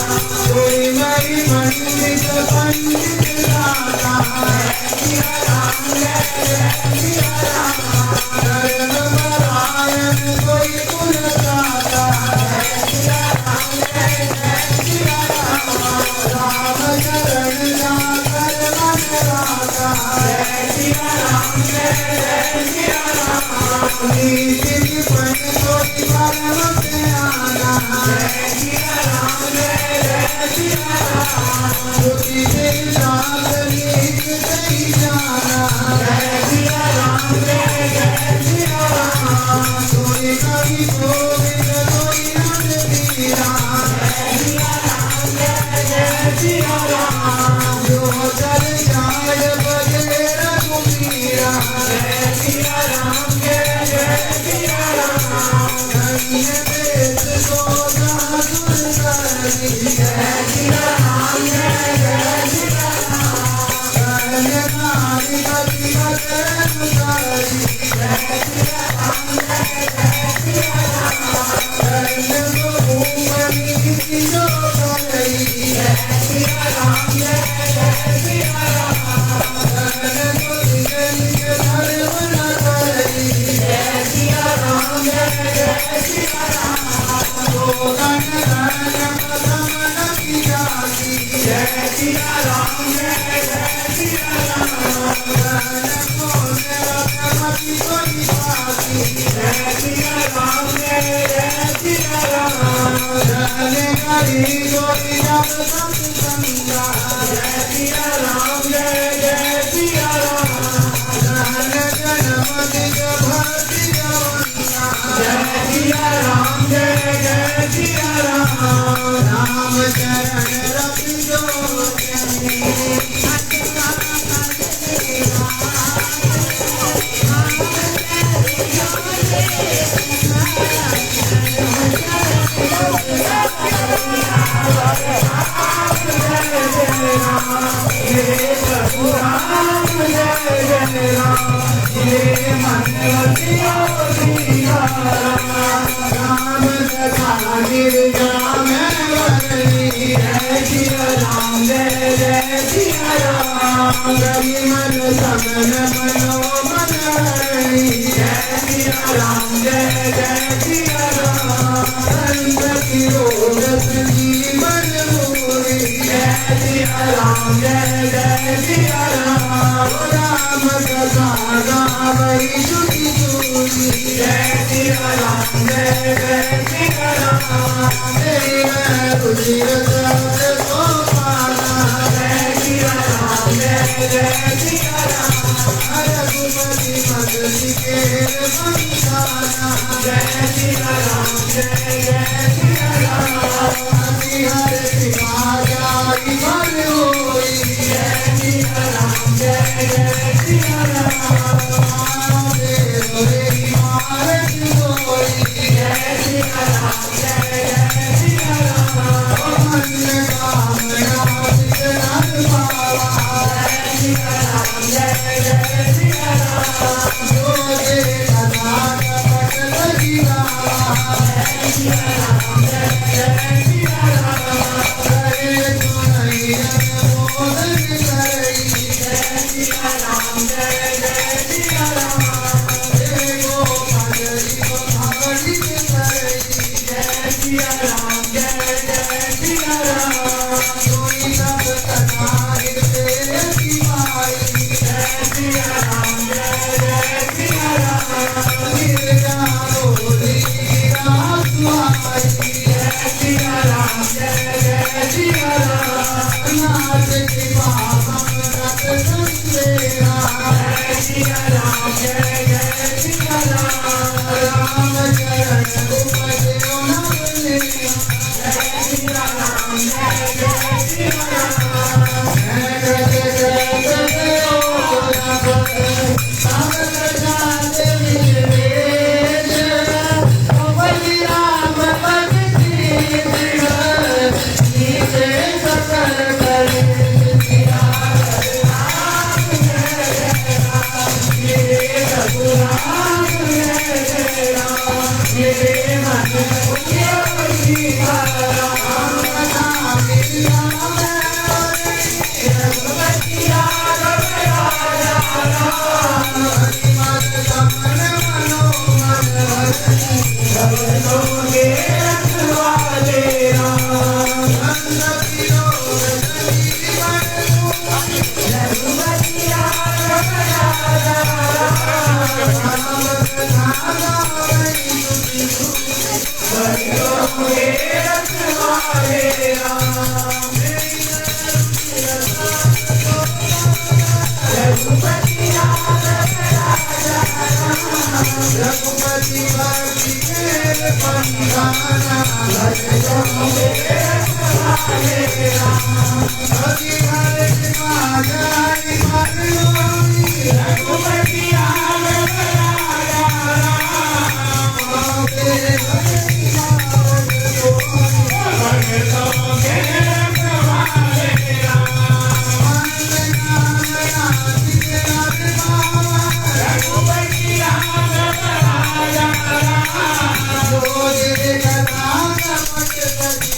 कोई नहीं पंडित पंडित दाता सिया राम जय सिया राम शरण नारायण कोई गुण गाता सिया राम जय सिया राम राम शरण जाकर मन राता सिया राम जय सिया राम नीति निपन कोई परम से आना सिया राम जय सिया राम दुखी दिल रात नीत सही जाना सिया राम जय सिया राम कोई कभी गोविंद कोई नंद मीरा सिया राम जय सिया राम जो चल जाए बजे रघुवीरा सिया राम जय सिया राम धन्य देश को साधुर करी सिया राम जय सिया राम धन्य नारी गति करी सिया राम जय सिया राम धन्य बहुमनी जो करी सिया राम जय सिया राम धन्य निज निज धर्म न करी सिया राम जय सिया राम गोगन धन पदम न जाती सिया राम जय सिया राम धन कोन रतमति कोई पाती सिया राम जय सिया राम धन करी कोई जब सत्संगा सिया राम जय सिया राम धन जन्म दिज भक्ति जवनिया सिया राम जय सिया राम राम चरण रति लोचनी राम कथा गिरजा में वरनी सिया राम जय सिया राम रवि मन सगन मनोमन हरणी सिया राम जय सिया राम संतति रोग संजीवन भूरि सिया राम जय सिया राम राम कथा गावै श्रुति सूरी सिया राम जय सिया राम देव रुचिर शब्द को पाना सिया राम जय सिया राम रघुपति मद सिकेर बंधाना सिया राम जय सिया राम हरिहर सिवा जाई मन होई सिया राम जय सिया राम देव रे मारत होई सिया राम जय सिया राम मन कामना सिद्ध पावा सिया राम जय सिया राम जो जे कथा कपट लगी गावा सिया राम जय सिया राम करे गुणैयन मोदन करई सिया राम जय सिया राम देवो भजरी भगवती करई सिया राम जय सिया राम कोई सब कथा हृदय की माई सिया राम जय सिया राम गिरजा बोली रास माई सिया राम जय सिया राम नाथ कृपा समरत संदेहा सिया राम जय सिया राम राम चरण उपजो नवले सिया राम जय सिया राम जय जय रखवाले राम। रघुपति रघुपति भक्ति के बंधाना रखवाले राम। हरि हरि माधुरी मधुरी रघुपति Thank you.